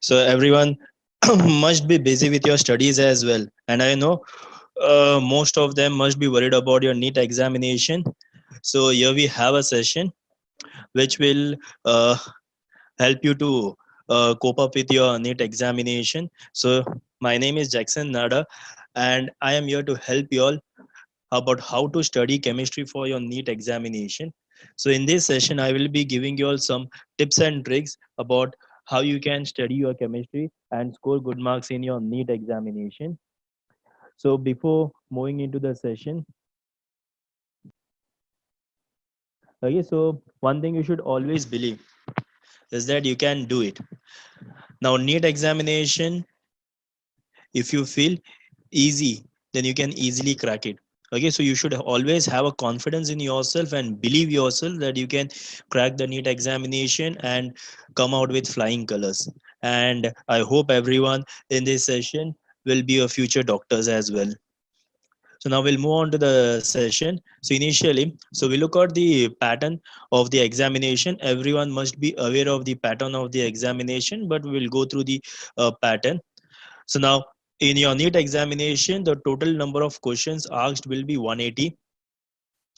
So everyone must be busy with your studies as well. And I know most of them must be worried about your NEET examination. So here we have a session which will uh, help you to cope up with your NEET examination. So my name is Jackson Nada, and I am here to help you all about how to study chemistry for your NEET examination. So in this session, I will be giving you all some tips and tricks about how you can study your chemistry and score good marks in your NEET examination. So before moving into the session, okay, so one thing you should always believe is that you can do it. Now, NEET examination, if you feel easy, then you can easily crack it. Okay, so you should always have a confidence in yourself and believe yourself that you can crack the NEET examination and come out with flying colors. And I hope everyone in this session will be a future doctors as well. So now we'll move on to the session. So initially, so we look at the pattern of the examination. Everyone must be aware of the pattern of the examination, but we will go through the pattern. So now in your NEET examination, the total number of questions asked will be 180.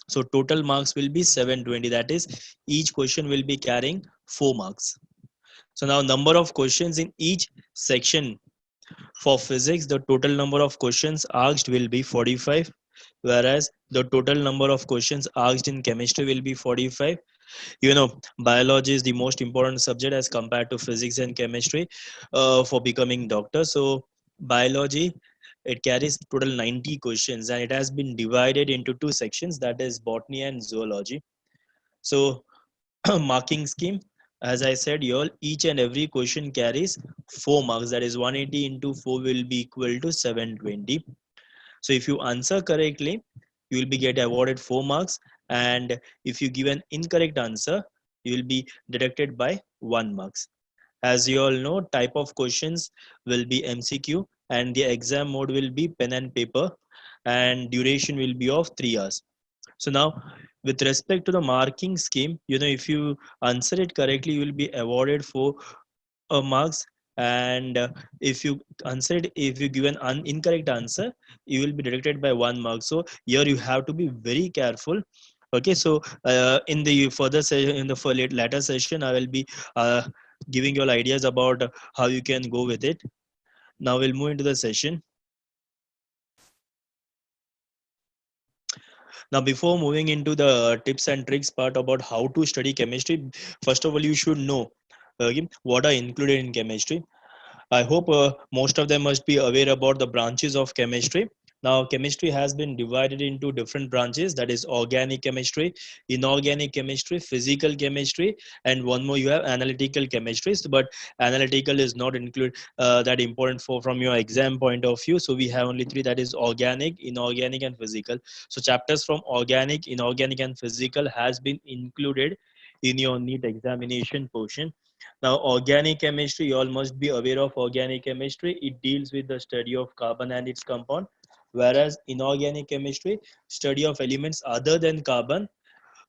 So total marks will be 720. That is, each question will be carrying 4 marks. So now number of questions in each section. For physics, the total number of questions asked will be 45, whereas the total number of questions asked in chemistry will be 45. You know, biology is the most important subject as compared to physics and chemistry for becoming doctor. So biology, it carries total 90 questions, and it has been divided into two sections, that is botany and zoology. So marking scheme, as I said, you all, each and every question carries 4 marks, that is 180 into 4 will be equal to 720. So if you answer correctly, you will be get awarded 4 marks, and if you give an incorrect answer, you will be deducted by 1 marks. As you all know, type of questions will be MCQ, and the exam mode will be pen and paper, and duration will be of 3 hours. So now, with respect to the marking scheme, you know, if you answer it correctly, you will be awarded 4 marks, and if you answer it, if you give an incorrect answer, you will be deducted by 1 mark. So here you have to be very careful. Okay, so in the further session, in the later session, I will be uh, giving you all ideas about how you can go with it. Now we'll move into the session. Now, before moving into the tips and tricks part about how to study chemistry, first of all, you should know what are included in chemistry. I hope most of them must be aware about the branches of chemistry. Now, chemistry has been divided into different branches, that is organic chemistry, inorganic chemistry, physical chemistry, and one more you have analytical chemistry. But analytical is not include that important for from your exam point of view. So we have only three, that is organic, inorganic, and physical. So chapters from organic, inorganic, and physical has been included in your NEET examination portion. Now, organic chemistry, you all must be aware of organic chemistry. It deals with the study of carbon and its compound, whereas inorganic chemistry, study of elements other than carbon,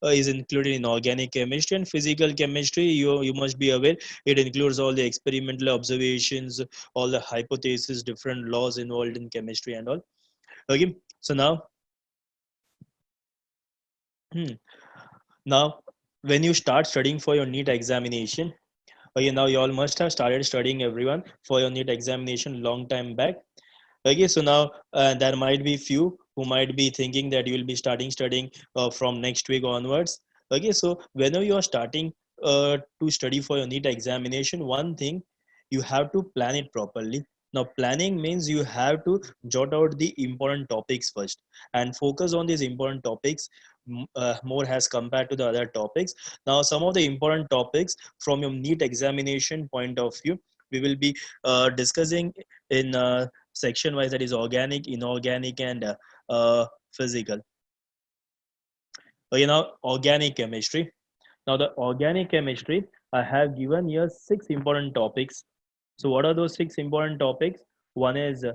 is included in organic chemistry. And physical chemistry, you must be aware, it includes all the experimental observations, all the hypotheses, different laws involved in chemistry and all. Okay, so now, hmm, now when you start studying for your NEET examination, okay, now you all must have started studying, everyone, for your NEET examination long time back. Okay, so now there might be few who might be thinking that you will be starting studying from next week onwards. Okay, so whenever you are starting to study for your NEET examination, one thing, you have to plan it properly. Now, planning means you have to jot out the important topics first and focus on these important topics more as compared to the other topics. Now, some of the important topics from your NEET examination point of view, we will be discussing in section wise, that is organic, inorganic, and physical. Okay, now organic chemistry. Now the organic chemistry, I have given here 6 important topics. So what are those 6 important topics? One is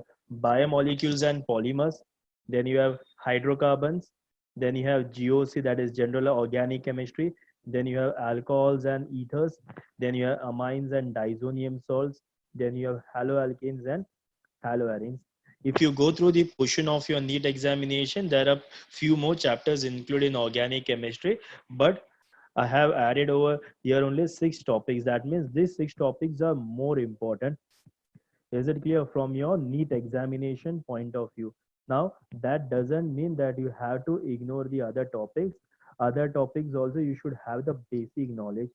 biomolecules and polymers. Then you have hydrocarbons. Then you have GOC, that is general organic chemistry. then you have alcohols and ethers, then you have amines and diazonium salts, then you have haloalkanes and haloarenes. If you go through the portion of your NEET examination, there are few more chapters included in organic chemistry, but I have added over here only 6 topics. That means these 6 topics are more important. Is it clear from your NEET examination point of view? Now, that doesn't mean that you have to ignore the other topics. Other topics also you should have the basic knowledge.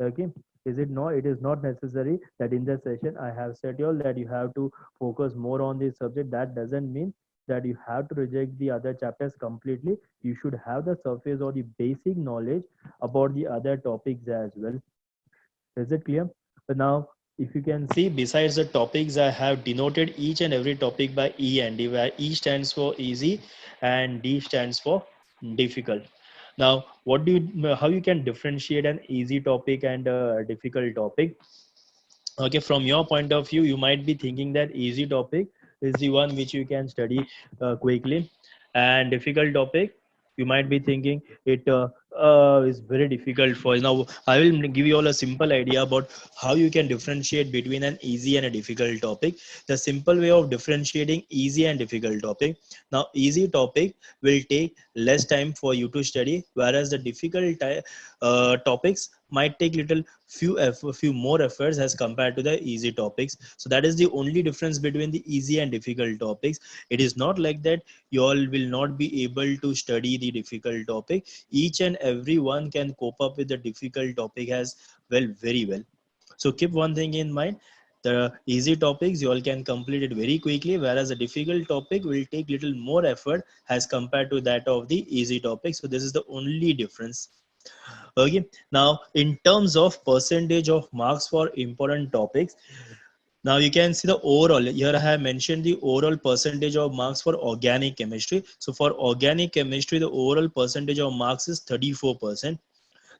Okay, is it not? It is not necessary that in the session I have said you all that you have to focus more on this subject. That doesn't mean that you have to reject the other chapters completely. You should have the surface or the basic knowledge about the other topics as well. Is it clear? But now, if you can see, besides the topics, I have denoted each and every topic by E and D, where E stands for easy and D stands for difficult. Now, what do you, how you can differentiate an easy topic and a difficult topic? Okay, from your point of view, you might be thinking that easy topic is the one which you can study quickly, and difficult topic you might be thinking it is very difficult for you. Now I will give you all a simple idea about how you can differentiate between an easy and a difficult topic. The simple way of differentiating easy and difficult topic: now easy topic will take less time for you to study, whereas the difficult topics might take little few more efforts as compared to the easy topics. So that is the only difference between the easy and difficult topics. It is not like that you all will not be able to study the difficult topic. Each and every one can cope up with the difficult topic as well, very well. So keep one thing in mind: the easy topics you all can complete it very quickly, whereas the difficult topic will take little more effort as compared to that of the easy topic. So this is the only difference. Okay, now in terms of percentage of marks for important topics, now you can see the overall. Here I have mentioned the overall percentage of marks for organic chemistry. So for organic chemistry, the overall percentage of marks is 34%.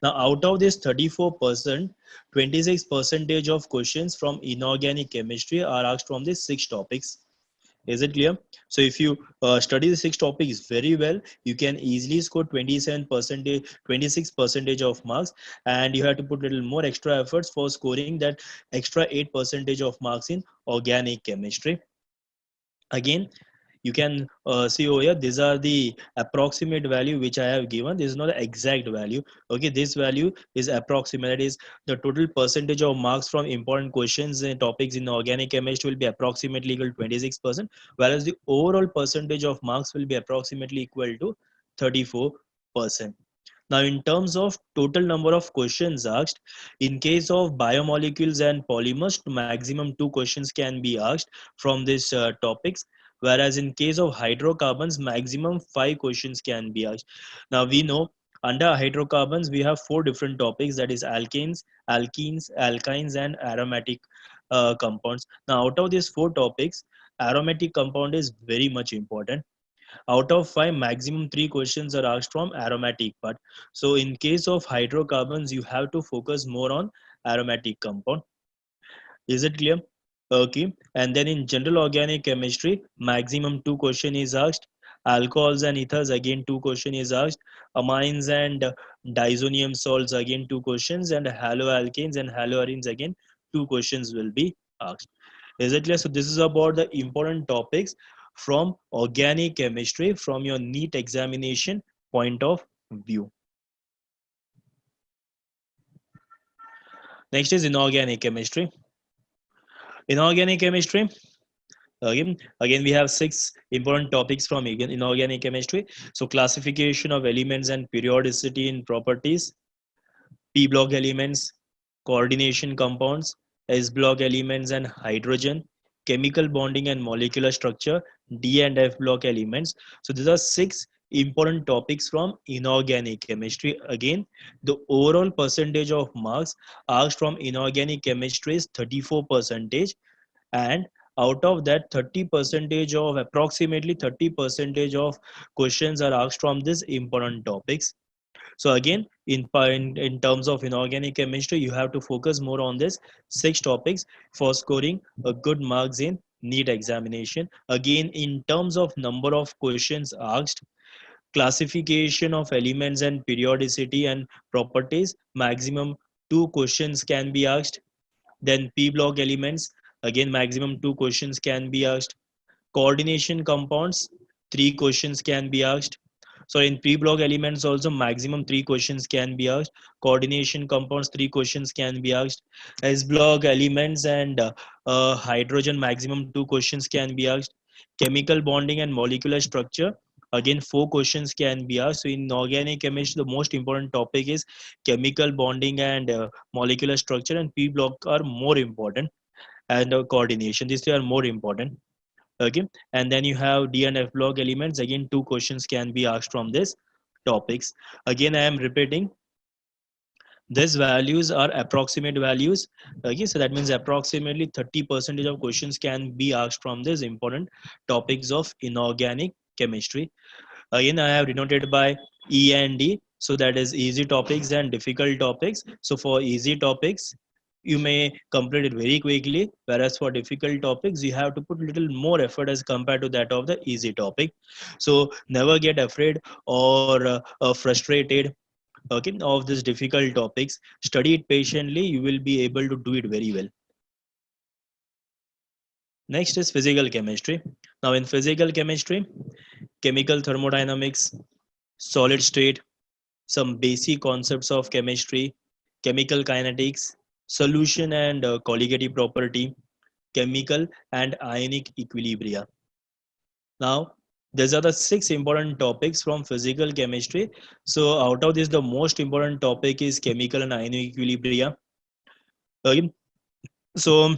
Now out of this 34%, 26 percentage of questions from inorganic chemistry are asked from these 6 topics. Is it clear? So if you study the 6 topics very well, you can easily score 27%, 26% of marks, and you have to put little more extra efforts for scoring that extra 8% of marks in organic chemistry. Again, you can see over here, these are the approximate value which I have given. This is not the exact value. Okay, this value is approximate. That is, the total percentage of marks from important questions and topics in organic chemistry will be approximately equal to 26%, whereas the overall percentage of marks will be approximately equal to 34%. Now, in terms of total number of questions asked, in case of biomolecules and polymers, maximum 2 questions can be asked from these topics, whereas in case of hydrocarbons, maximum 5 questions can be asked. Now, we know under hydrocarbons, we have 4 different topics, that is alkanes, alkenes, alkynes, and aromatic compounds. Now, out of these 4 topics, aromatic compound is very much important. Out of 5, maximum 3 questions are asked from aromatic part. So in case of hydrocarbons, you have to focus more on aromatic compound. Is it clear? Okay. And then in general organic chemistry, maximum 2 question is asked. Alcohols and ethers, again 2 question is asked. Amines and diazonium salts, again 2 questions. And haloalkanes and haloarenes, again 2 questions will be asked. Is it clear? So this is about the important topics from organic chemistry from your NEET examination point of view. Next is inorganic chemistry. Inorganic chemistry, again we have 6 important topics from inorganic chemistry. So classification of elements and periodicity in properties, P block elements, coordination compounds, S block elements and hydrogen, chemical bonding and molecular structure, D and F block elements. So these are 6 important topics from inorganic chemistry. Again, the overall percentage of marks asked from inorganic chemistry is 34 percentage, and out of that 30 percentage of approximately 30 percentage of questions are asked from these important topics. So again, in terms of inorganic chemistry, you have to focus more on this 6 topics for scoring a good marks in NEET examination. Again, in terms of number of questions asked, classification of elements and periodicity and properties, maximum 2 questions can be asked. Then p block elements, again maximum 2 questions can be asked. Coordination compounds, 3 questions can be asked. So in p block elements also maximum 3 questions can be asked. Coordination compounds, 3 questions can be asked. S block elements and hydrogen, maximum 2 questions can be asked. Chemical bonding and molecular structure, again 4 questions can be asked. So in organic chemistry, the most important topic is chemical bonding and molecular structure, and p block are more important, and coordination, these three are more important. Okay, and then you have D and F block elements, again 2 questions can be asked from this topics. Again, I am repeating, these values are approximate values. Okay, so that means approximately 30% of questions can be asked from these important topics of inorganic chemistry. Again, I have denoted by E and D, so that is easy topics and difficult topics. So for easy topics, you may complete it very quickly, whereas for difficult topics you have to put little more effort as compared to that of the easy topic. So never get afraid or frustrated, okay, of these difficult topics. Study it patiently, you will be able to do it very well. Next is physical chemistry. Now in physical chemistry, chemical thermodynamics, solid state, some basic concepts of chemistry, chemical kinetics, solution and colligative property, chemical and ionic equilibria. Now, these are the 6 important topics from physical chemistry. So out of this, the most important topic is chemical and ionic equilibria. Okay. So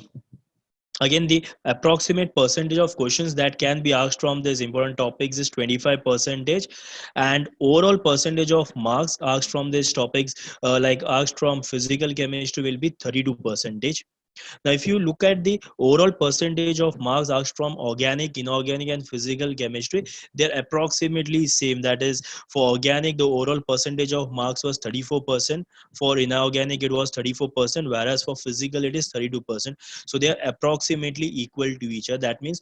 again, the approximate percentage of questions that can be asked from these important topics is 25%, and overall percentage of marks asked from these topics, like asked from physical chemistry, will be 32%. Now, if you look at the overall percentage of marks asked from organic, inorganic, and physical chemistry, they're approximately same. That is, for organic, the overall percentage of marks was 34%. For inorganic, it was 34%, whereas for physical, it is 32%. So they are approximately equal to each other. That means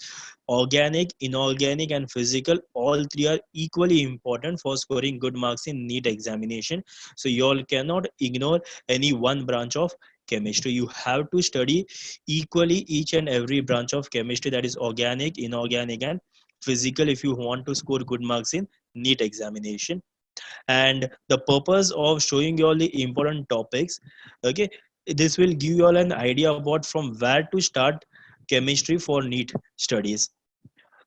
organic, inorganic, and physical, all three are equally important for scoring good marks in NEET examination. So you all cannot ignore any one branch of chemistry. You have to study equally each and every branch of chemistry, that is organic, inorganic, and physical, if you want to score good marks in NEET examination. And the purpose of showing you all the important topics, okay, this will give you all an idea about from where to start chemistry for NEET studies.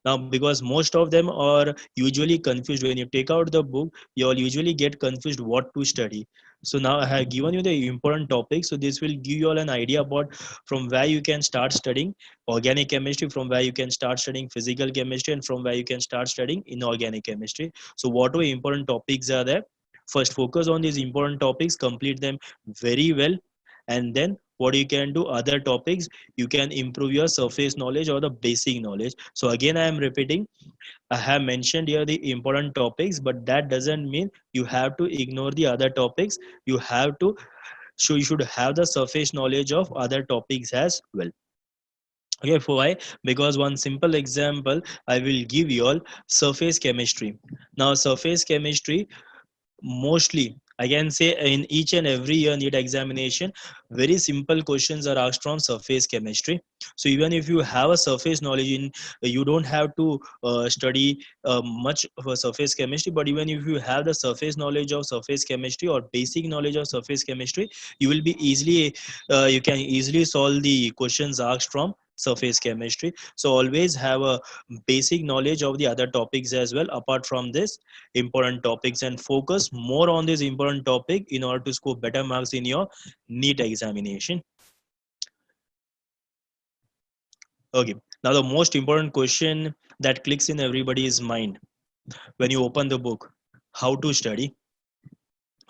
Now, because most of them are usually confused, when you take out the book, you all usually get confused what to study. So now I have given you the important topics, so this will give you all an idea about from where you can start studying organic chemistry, from where you can start studying physical chemistry, and from where you can start studying inorganic chemistry. So whatever important topics are there, first focus on these important topics, complete them very well, and then what you can do, other topics, you can improve your surface knowledge or the basic knowledge. So again, I am repeating, I have mentioned here the important topics, but that doesn't mean you have to ignore the other topics. You have to, so you should have the surface knowledge of other topics as well. Okay, for why? Because one simple example I will give you all, surface chemistry. Now surface chemistry, mostly I can say in each and every year NEET examination, very simple questions are asked from surface chemistry. So even if you have a surface knowledge in, you don't have to study much for surface chemistry, but even if you have the surface knowledge of surface chemistry or basic knowledge of surface chemistry, you will be easily, you can easily solve the questions asked from surface chemistry. So always have a basic knowledge of the other topics as well apart from this important topics, and focus more on this important topic in order to score better marks in your NEET examination. Okay, now the most important question that clicks in everybody's mind when you open the book, how to study,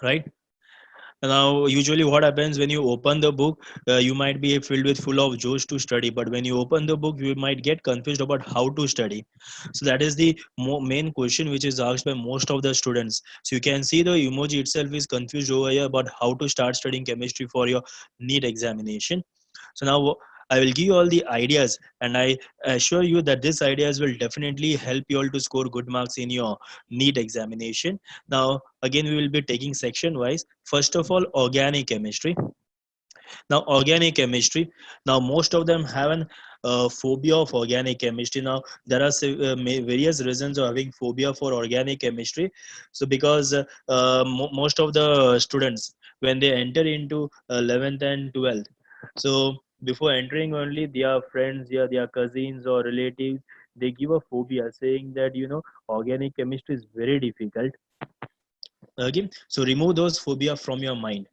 right? Now usually what happens when you open the book, you might be filled with full of josh to study, but when you open the book you might get confused about how to study. So that is the main question which is asked by most of the students. So you can see the emoji itself is confused over here about how to start studying chemistry for your NEET examination. So now I will give you all the ideas, and I assure you that these ideas will definitely help you all to score good marks in your NEET examination. Now, again, we will be taking section wise. First of all, organic chemistry. Now, organic chemistry. Now, most of them have an phobia of organic chemistry. Now, there are various reasons of having phobia for organic chemistry. So, because most of the students, when they enter into 11th and 12th, so before entering only, their friends, their cousins or relatives, they give a phobia, saying that organic chemistry is very difficult. Okay, so remove those phobia from your mind.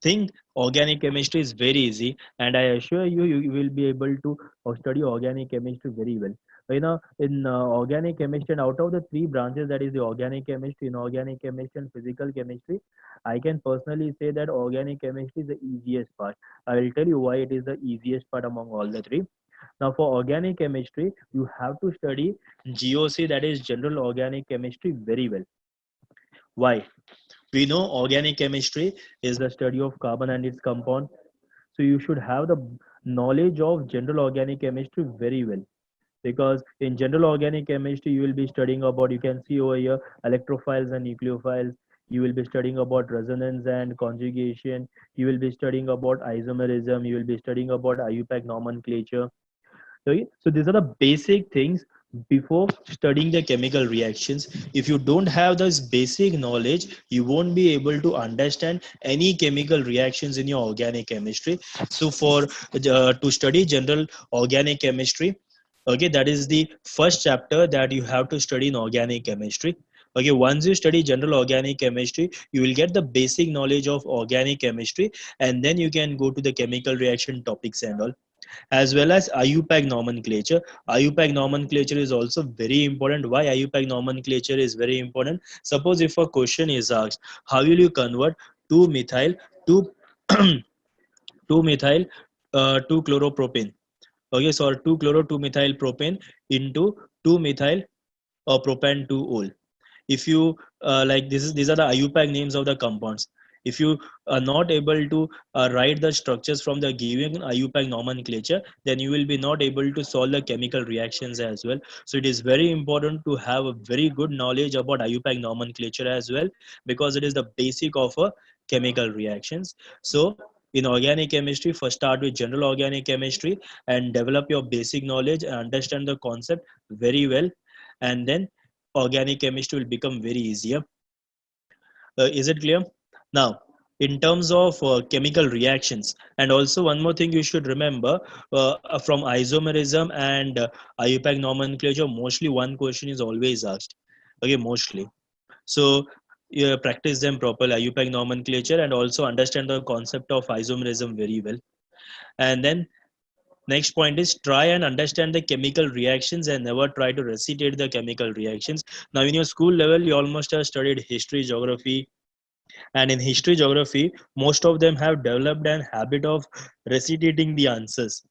Think organic chemistry is very easy, and I assure you, you will be able to study organic chemistry very well. In organic chemistry, and out of the three branches, that is the organic chemistry, inorganic chemistry, and physical chemistry, I can personally say that organic chemistry is the easiest part. I will tell you why it is the easiest part among all the three. Now, for organic chemistry, you have to study GOC, that is General Organic Chemistry, very well. Why? We know organic chemistry is the study of carbon and its compound. So you should have the knowledge of general organic chemistry very well, because in general organic chemistry you will be studying about, you can see over here, electrophiles and nucleophiles. You will be studying about resonance and conjugation. You will be studying about isomerism. You will be studying about IUPAC nomenclature. Okay, so these are the basic things before studying the chemical reactions. If you don't have this basic knowledge, you won't be able to understand any chemical reactions in your organic chemistry. So for to study general organic chemistry, okay, that is the first chapter that you have to study in organic chemistry. Okay, once you study general organic chemistry, you will get the basic knowledge of organic chemistry, and then you can go to the chemical reaction topics and all, as well as IUPAC nomenclature. IUPAC nomenclature is also very important. Why IUPAC nomenclature is very important? Suppose if a question is asked, how will you convert 2-methyl to 2-methyl 2-chloropropane? Okay, so 2-chloro 2-methyl propane into 2-methyl propane 2-ol. If you like this is these are the IUPAC names of the compounds. If you are not able to write the structures from the given IUPAC nomenclature, then you will be not able to solve the chemical reactions as well. So it is very important to have a very good knowledge about IUPAC nomenclature as well, because it is the basic of a chemical reactions. So in organic chemistry, first start with general organic chemistry and develop your basic knowledge and understand the concept very well, and then organic chemistry will become very easier. Is it clear? Now, in terms of chemical reactions, and also one more thing you should remember, from isomerism and IUPAC nomenclature, mostly one question is always asked. Okay, mostly. So practice them properly, IUPAC nomenclature, and also understand the concept of isomerism very well. And then next point is try and understand the chemical reactions and never try to recitate the chemical reactions. Now, in your school level, you almost have studied history, geography, and in history, geography, most of them have developed an habit of recitating the answers.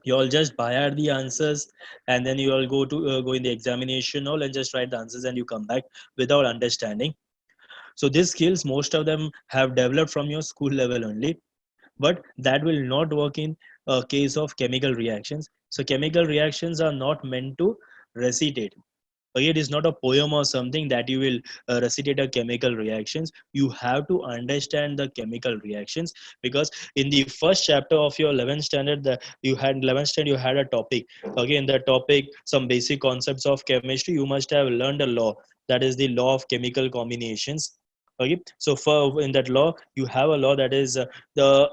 You all just by heart the answers, and then you all go in the examination all and just write the answers, and you come back without understanding. So these skills, most of them have developed from your school level only, but that will not work in a case of chemical reactions. So chemical reactions are not meant to recitate. Okay, it is not a poem or something that you will recitate a chemical reactions. You have to understand the chemical reactions, because in the first chapter of your 11th standard, that you had 11th standard, you had a topic. Okay, in that topic, some basic concepts of chemistry, you must have learned a law, that is the law of chemical combinations. Okay, so for in that law, you have a law that is the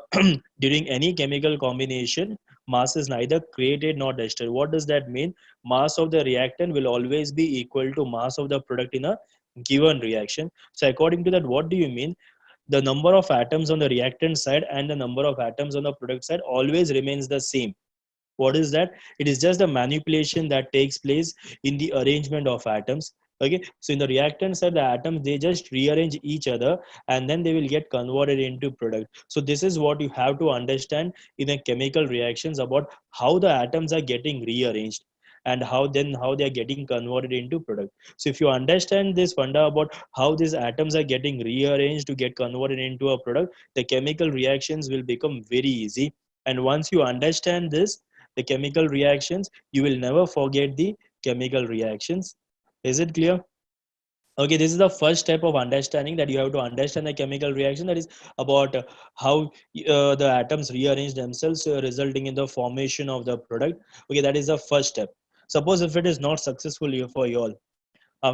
during any chemical combination, mass is neither created nor destroyed. What does that mean? Mass of the reactant will always be equal to mass of the product in a given reaction. So according to that, what do you mean? The number of atoms on the reactant side and the number of atoms on the product side always remains the same. What is that? It is just the manipulation that takes place in the arrangement of atoms. Okay, so in the reactant side, the atoms, they just rearrange each other, and then they will get converted into product. So this is what you have to understand in a chemical reactions, about how the atoms are getting rearranged and how they are getting converted into product. So if you understand this funda about how these atoms are getting rearranged to get converted into a product, the chemical reactions will become very easy, And once you understand this, the chemical reactions, you will never forget the chemical reactions. Is it clear? Okay, this is the first step of understanding, that you have to understand the chemical reaction, that is about how the atoms rearrange themselves, resulting in the formation of the product. Okay, that is the first step. Suppose if it is not successful for you all,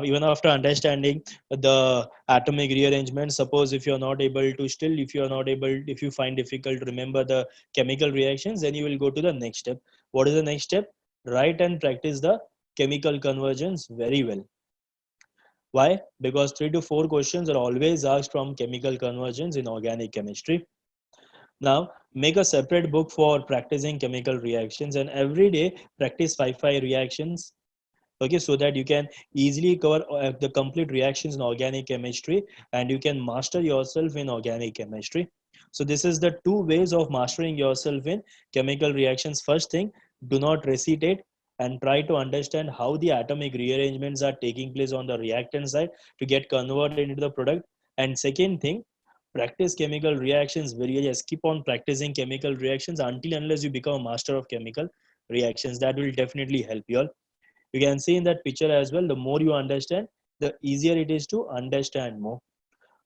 even after understanding the atomic rearrangement, suppose if you're not able to still, if you find difficult to remember the chemical reactions, then you will go to the next step. What is the next step? Write and practice the chemical conversions very well. Why? Because 3 to 4 questions are always asked from chemical conversions in organic chemistry. Now, make a separate book for practicing chemical reactions, and every day practice 5 reactions. Okay, so that you can easily cover the complete reactions in organic chemistry, and you can master yourself in organic chemistry. So this is the 2 ways of mastering yourself in chemical reactions. First thing, do not recitate, and try to understand how the atomic rearrangements are taking place on the reactant side to get converted into the product. And second thing, practice chemical reactions very well. Yes, keep on practicing chemical reactions until unless you become a master of chemical reactions. That will definitely help you all. You can see in that picture as well, the more you understand, the easier it is to understand more.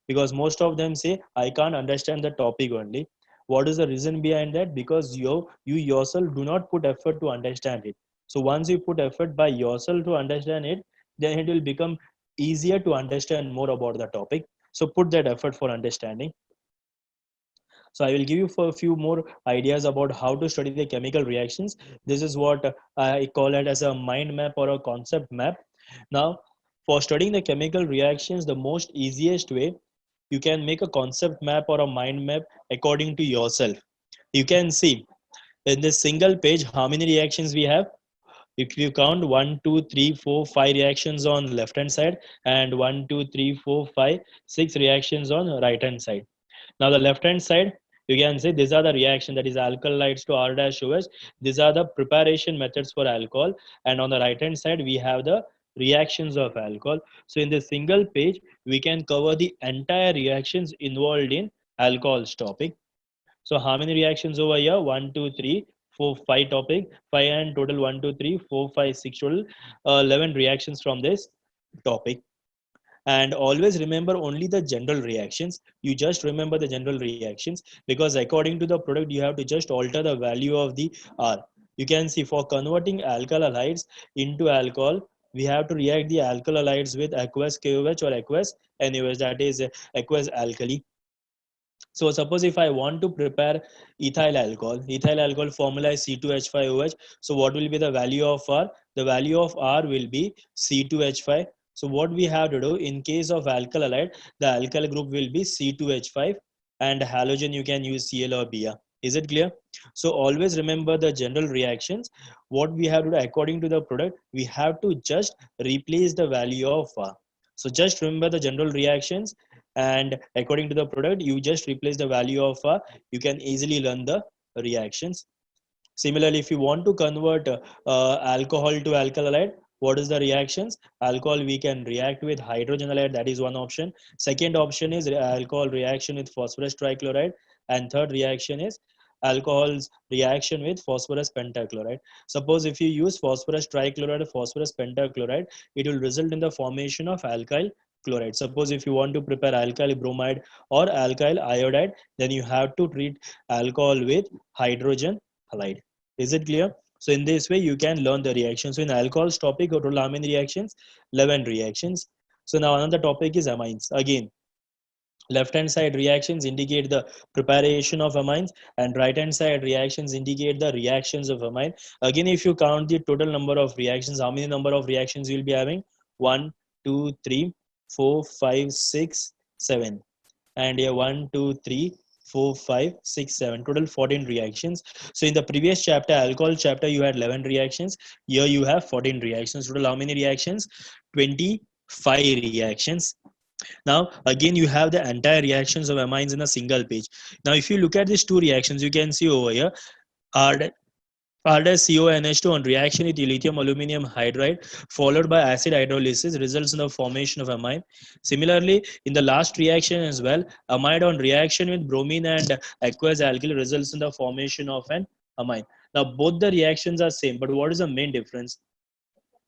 Because most of them say, I can't understand the topic only. What is the reason behind that? Because you yourself do not put effort to understand it. So once you put effort by yourself to understand it, then it will become easier to understand more about the topic. So put that effort for understanding. So I will give you for a few more ideas about how to study the chemical reactions. This is what I call it as a mind map or a concept map. Now, for studying the chemical reactions, the most easiest way, you can make a concept map or a mind map according to yourself. You can see in this single page how many reactions we have. If you count 1, 2, 3, 4, 5 reactions on left hand side, and 1, 2, 3, 4, 5, 6 reactions on right hand side. Now the left hand side, you can say these are the reaction, that is alkylides to R dash OH. These are the preparation methods for alcohol. And on the right hand side, we have the reactions of alcohol. So in this single page, we can cover the entire reactions involved in alcohol's topic. So how many reactions over here? 1, 2, 3, 4, 5 topic, 5 and total 1, 2, 3, 4, 5, 6 total, 11 reactions from this topic. And always remember only the general reactions. You just remember the general reactions, because according to the product you have to just alter the value of the R. You can see for converting alkyl halides into alcohol, we have to react the alkyl halides with aqueous KOH or aqueous NaOH, that is aqueous alkali. So suppose if I want to prepare ethyl alcohol formula is C2H5OH. So what will be the value of R? The value of R will be C2H5. So what we have to do in case of alkyl halide, the alkyl group will be C2H5, and halogen you can use Cl or Br. Is it clear? So always remember the general reactions. What we have to do according to the product, we have to just replace the value of R. So just remember the general reactions, and according to the product you just replace the value of you can easily learn the reactions. Similarly, if you want to convert alcohol to alkyl halide, what is the reactions? Alcohol we can react with hydrogen halide, that is one option. Second option is alcohol reaction with phosphorus trichloride, and third reaction is alcohol's reaction with phosphorus pentachloride. Suppose if you use phosphorus trichloride or phosphorus pentachloride, it will result in the formation of alkyl chloride. Suppose if you want to prepare alkyl bromide or alkyl iodide, then you have to treat alcohol with hydrogen halide. Is it clear? So in this way, you can learn the reactions. So in alcohol's topic, total how many reactions? 11 reactions. So now another topic is amines. Again, left hand side reactions indicate the preparation of amines, and right hand side reactions indicate the reactions of amine. Again, if you count the total number of reactions, how many number of reactions you will be having? 1, 2, 3, 4, 5, 6, 7. And here 1, 2, 3, 4, 5, 6, 7, total 14 reactions. So in the previous chapter, alcohol chapter, you had 11 reactions. Here you have 14 reactions. Total how many reactions? 25 reactions. Now again, you have the entire reactions of amines in a single page. Now if you look at these two reactions, you can see over here, R R dash CONH2 on reaction with lithium aluminum hydride followed by acid hydrolysis results in the formation of amine. Similarly, in the last reaction as well, amide on reaction with bromine and aqueous alkyl results in the formation of an amine. Now both the reactions are same, but what is the main difference?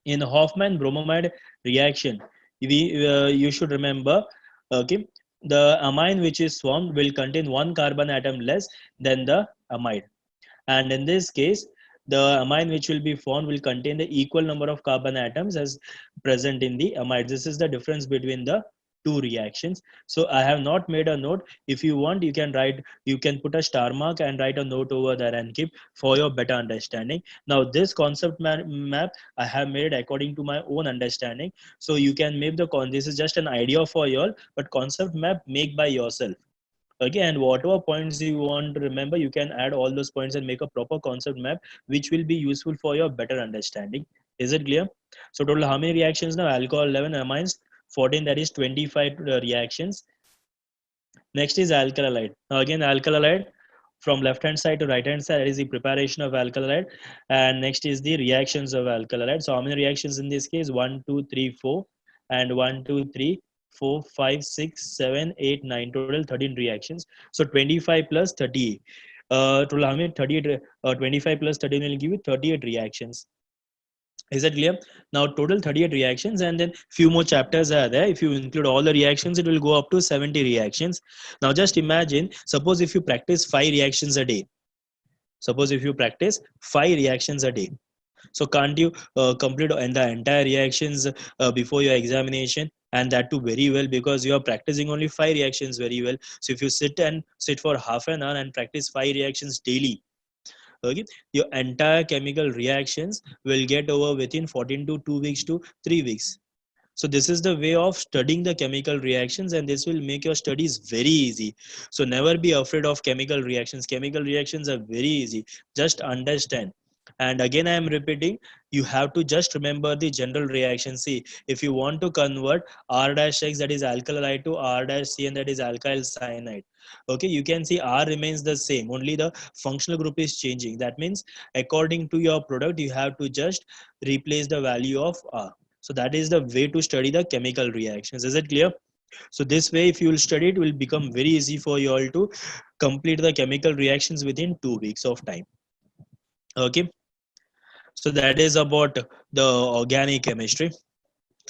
In Hoffman bromamide reaction, you should remember, okay, the amine which is formed will contain one carbon atom less than the amide, and in this case the amine which will be formed will contain the equal number of carbon atoms as present in the amide. This is the difference between the two reactions. So I have not made a note. If you want, you can write, you can put a star mark and write a note over there and keep for your better understanding. Now this concept map I have made according to my own understanding, so you can make the this is just an idea for you all, but concept map make by yourself. Okay, and whatever points you want to remember, you can add all those points and make a proper concept map which will be useful for your better understanding. Is it clear? So total how many reactions now? Alcohol 11, amines 14, that is 25 reactions. Next is alkyl halide. Now again alkyl halide, from left hand side to right hand side, that is the preparation of alkyl halide, and next is the reactions of alkyl halide. So how many reactions in this case? 1 2 3 4, and 1 2 3 4 5 6 7 8 9, total 13 reactions. So 25 plus 30, total how many? 38, 25 plus 13 will give you 38 reactions. Is that clear? Now total 38 reactions, and then few more chapters are there. If you include all the reactions, it will go up to 70 reactions. Now just imagine, suppose if you practice 5 reactions a day. Suppose if you practice 5 reactions a day. So can't you complete the entire reactions before your examination? And that too very well, because you are practicing only 5 reactions very well. So if you sit for half an hour and practice 5 reactions daily, okay, your entire chemical reactions will get over within 14 to 2 weeks to 3 weeks. So this is the way of studying the chemical reactions, and this will make your studies very easy. So never be afraid of chemical reactions. Chemical reactions are very easy, just understand. And again I am repeating, you have to just remember the general reaction. See, if you want to convert R dash X, that is alkyl halide, to R dash CN, that is alkyl cyanide, okay, you can see R remains the same, only the functional group is changing. That means according to your product you have to just replace the value of R. So that is the way to study the chemical reactions. Is it clear? So this way, if you will study, it will become very easy for you all to complete the chemical reactions within 2 weeks of time. Okay. So that is about the organic chemistry.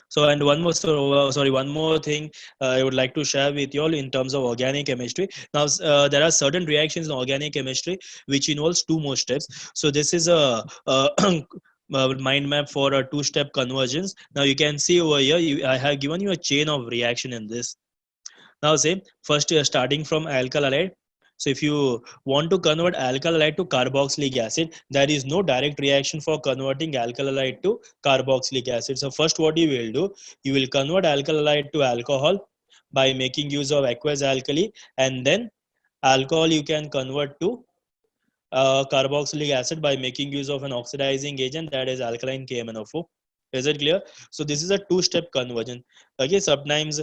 So and one more, sorry, one more thing I would like to share with you all in terms of organic chemistry. Now there are certain reactions in organic chemistry which involves 2 more steps. So this is a mind map for a 2-step convergence. Now you can see over here, I have given you a chain of reaction in this. Now say first you are starting from alkyl halide. So if you want to convert alkyl halide to carboxylic acid, there is no direct reaction for converting alkyl halide to carboxylic acid. So first what you will do, you will convert alkyl halide to alcohol by making use of aqueous alkali, and then alcohol you can convert to carboxylic acid by making use of an oxidizing agent, that is alkaline KMnO4. Is it clear? So this is a 2-step conversion. Okay, sometimes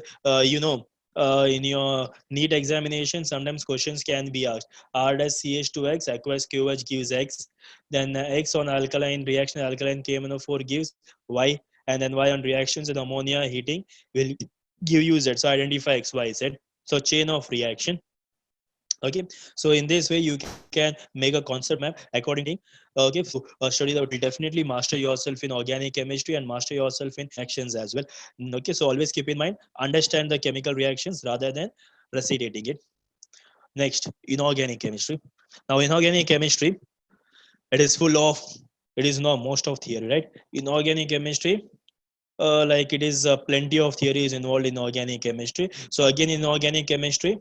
in your NEET examination, sometimes questions can be asked. R dash CH2X aqueous QH gives X, then X on alkaline reaction alkaline KMnO4 gives Y, and then Y on reactions with ammonia heating will give you Z. So identify X, Y, Z. So chain of reaction. Okay, so in this way you can make a concept map according to, okay, so study that will definitely master yourself in organic chemistry and master yourself in actions as well. Okay, so always keep in mind, understand the chemical reactions rather than recitating it. Next, inorganic chemistry. Now inorganic chemistry, it is full of, it is not most of theory, right? Inorganic chemistry, like it is plenty of theories involved in organic chemistry. So again, in organic chemistry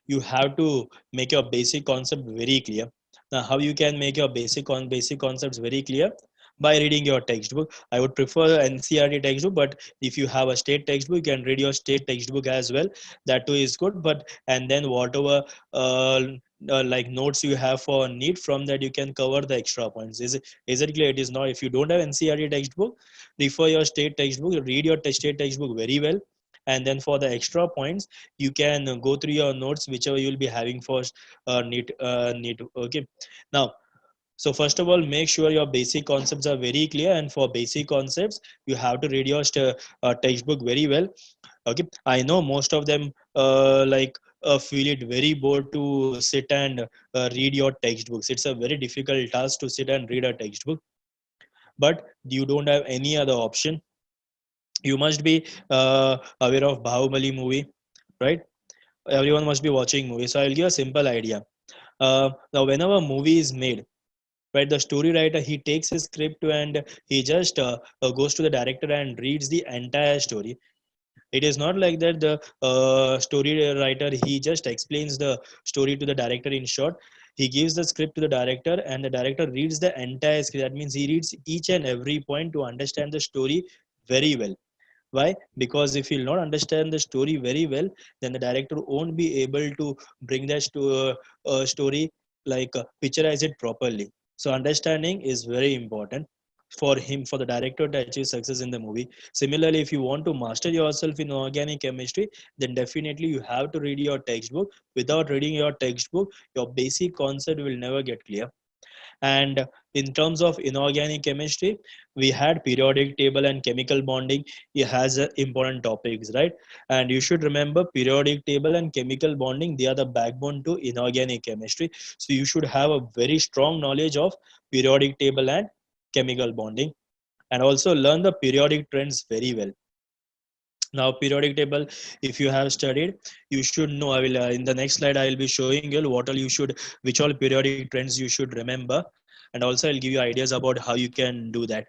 you have to make your basic concept very clear. Now how you can make your basic concepts very clear? By reading your textbook. I would prefer NCERT textbook, but if you have a state textbook, you can read your state textbook as well. That too is good. But and then whatever like notes you have for NEET, from that you can cover the extra points. Is it clear? It is not. If you don't have NCERT textbook, refer your state textbook, read your state textbook very well, and then for the extra points you can go through your notes whichever you'll be having for NEET. Okay, now So first of all, make sure your basic concepts are very clear, and for basic concepts you have to read your textbook very well. Okay, I know most of them feel it very bored to sit and read your textbooks. It's a very difficult task to sit and read a textbook, but you don't have any other option. You must be aware of Bahubali movie, right? Everyone must be watching movies, so I'll give a simple idea. Now whenever a movie is made, right, the story writer, he takes his script and he just goes to the director and reads the entire story. It is not like that the story writer, he just explains the story to the director in short. He gives the script to the director and the director reads the entire script. That means he reads each and every point to understand the story very well. Why? Because if he'll not understand the story very well, then the director won't be able to bring that story, picturize it properly. So understanding is very important for him, for the director to achieve success in the movie. Similarly, if you want to master yourself in organic chemistry, then definitely you have to read your textbook. Without reading your textbook, your basic concept will never get clear. And in terms of inorganic chemistry, we had periodic table and chemical bonding. It has important topics, right? And you should remember, periodic table and chemical bonding, they are the backbone to inorganic chemistry. So you should have a very strong knowledge of periodic table and chemical bonding, and also learn the periodic trends very well. Now periodic table, if you have studied, you should know. I will in the next slide I will be showing you what all you should, which all periodic trends you should remember, and also I'll give you ideas about how you can do that.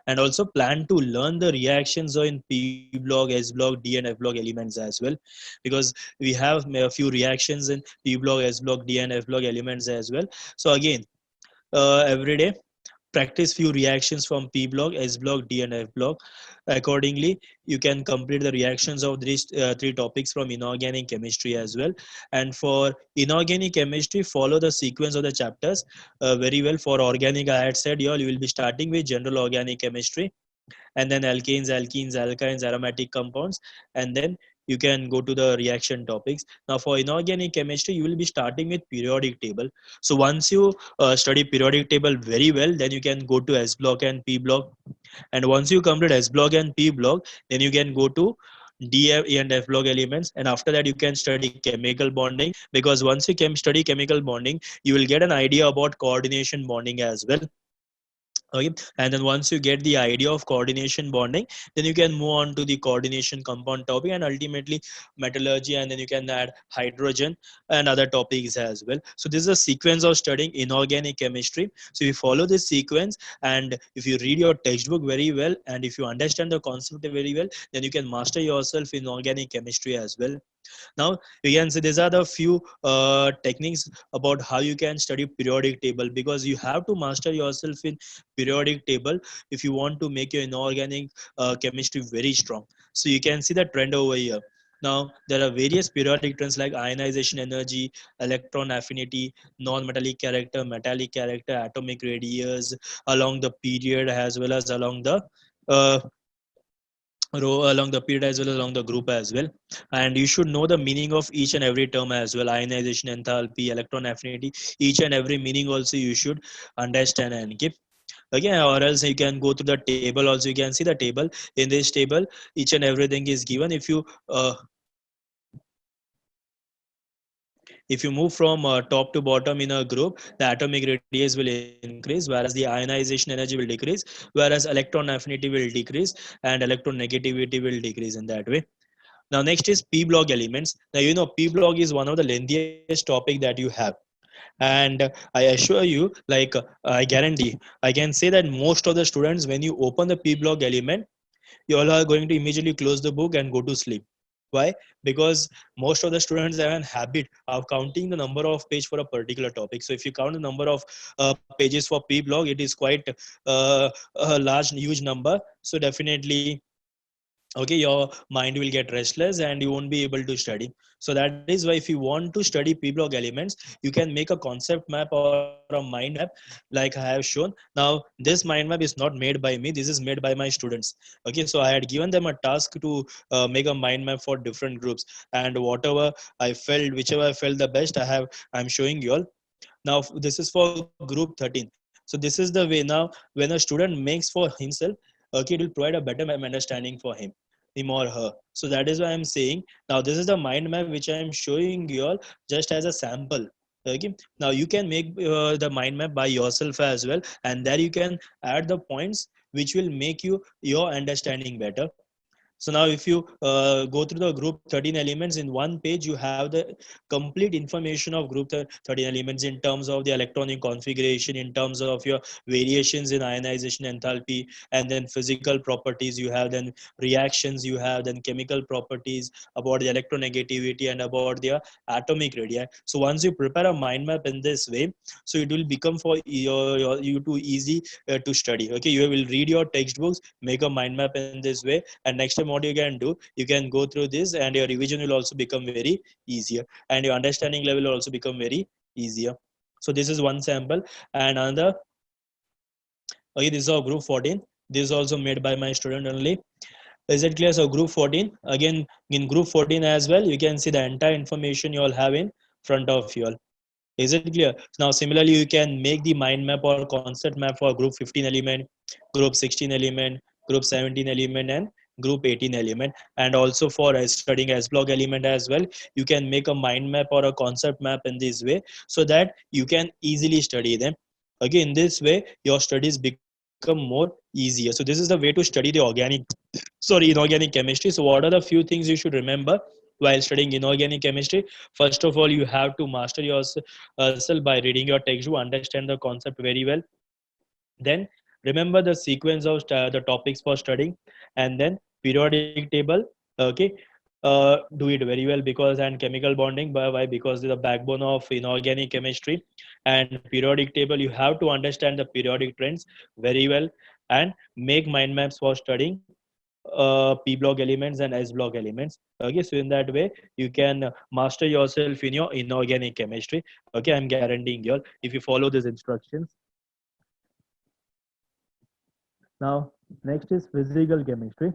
And also plan to learn the reactions in P block, S block, D and F block elements as well, because we have a few reactions in P block, S block, D and F block elements as well. So again, every day practice few reactions from P block, S block, D and F block. Accordingly, you can complete the reactions of these three topics from inorganic chemistry as well. And for inorganic chemistry, follow the sequence of the chapters very well. For organic, I had said you will be starting with general organic chemistry, and then alkanes, alkenes, alkynes, aromatic compounds, and then you can go to the reaction topics. Now for inorganic chemistry, you will be starting with periodic table. So once you study periodic table very well, then you can go to S block and P block. And once you complete S block and P block, then you can go to D and F block elements, and after that you can study chemical bonding, because once you can study chemical bonding, you will get an idea about coordination bonding as well. Okay, and then once you get the idea of coordination bonding, then you can move on to the coordination compound topic, and ultimately metallurgy, and then you can add hydrogen and other topics as well. So this is a sequence of studying inorganic chemistry. So if you follow this sequence, and if you read your textbook very well, and if you understand the concept very well, then you can master yourself in organic chemistry as well. Now you can see these are the few techniques about how you can study periodic table, because you have to master yourself in periodic table if you want to make your inorganic chemistry very strong. So you can see the trend over here. Now there are various periodic trends like ionization energy, electron affinity, non-metallic character, metallic character, atomic radius along the period as well as along the uh, row, along the period as well as along the group as well. And you should know the meaning of each and every term as well: ionization, enthalpy, electron affinity. Each and every meaning also you should understand and keep. Okay, or else you can go to the table also. You can see the table. In this table, each and everything is given. If you move from top to bottom in a group, the atomic radius will increase, whereas the ionization energy will decrease, whereas electron affinity will decrease, and electron negativity will decrease in that way. Now next is P block elements. Now you know P block is one of the lengthiest topic that you have, and I assure you, I guarantee, I can say that most of the students, when you open the P block element, you all are going to immediately close the book and go to sleep. Why? Because most of the students have an habit of counting the number of page for a particular topic. So if you count the number of pages for P block, it is quite a large, huge number. So definitely, okay, your mind will get restless and you won't be able to study. So that is why if you want to study P block elements, you can make a concept map or a mind map like I have shown. Now this mind map is not made by me, this is made by my students. Okay, so I had given them a task to make a mind map for different groups, and whatever I felt, whichever I felt the best, I'm showing you all. Now this is for group 13. So this is the way. Now when a student makes for himself, okay, it will provide a better understanding for him or her. So that is why I'm saying, now this is the mind map which I'm showing you all just as a sample. Okay, now you can make the mind map by yourself as well, and there you can add the points which will make you your understanding better. So now if you go through the group 13 elements in one page, you have the complete information of group 13 elements in terms of the electronic configuration, in terms of your variations in ionization enthalpy, and then physical properties you have, then reactions you have, then chemical properties, about the electronegativity and about their atomic radii. So once you prepare a mind map in this way, so it will become for you too easy to study. Okay, you will read your textbooks, make a mind map in this way, and next time what you can do, you can go through this and your revision will also become very easier, and your understanding level will also become very easier. So this is one sample. And another, okay, this is our group 14. This is also made by my student only. Is it clear? So group 14, again in group 14 as well, you can see the entire information you all have in front of you all. Is it clear? Now similarly you can make the mind map or concept map for group 15 element, group 16 element, group 17 element, and group 18 element. And also for studying S block element as well, you can make a mind map or a concept map in this way, so that you can easily study them. Okay, in this way your studies become more easier. So this is the way to study the inorganic chemistry. So what are the few things you should remember while studying inorganic chemistry? First of all, you have to master yourself by reading your textbook, understand the concept very well. Then remember the sequence of the topics for studying, and then periodic table. Okay, do it very well, because and chemical bonding, by why? Because the backbone of inorganic chemistry. And periodic table, you have to understand the periodic trends very well, and make mind maps for studying P block elements and S block elements. Okay, so in that way you can master yourself in your inorganic chemistry. Okay, I'm guaranteeing you all, if you follow these instructions. Now next is physical chemistry.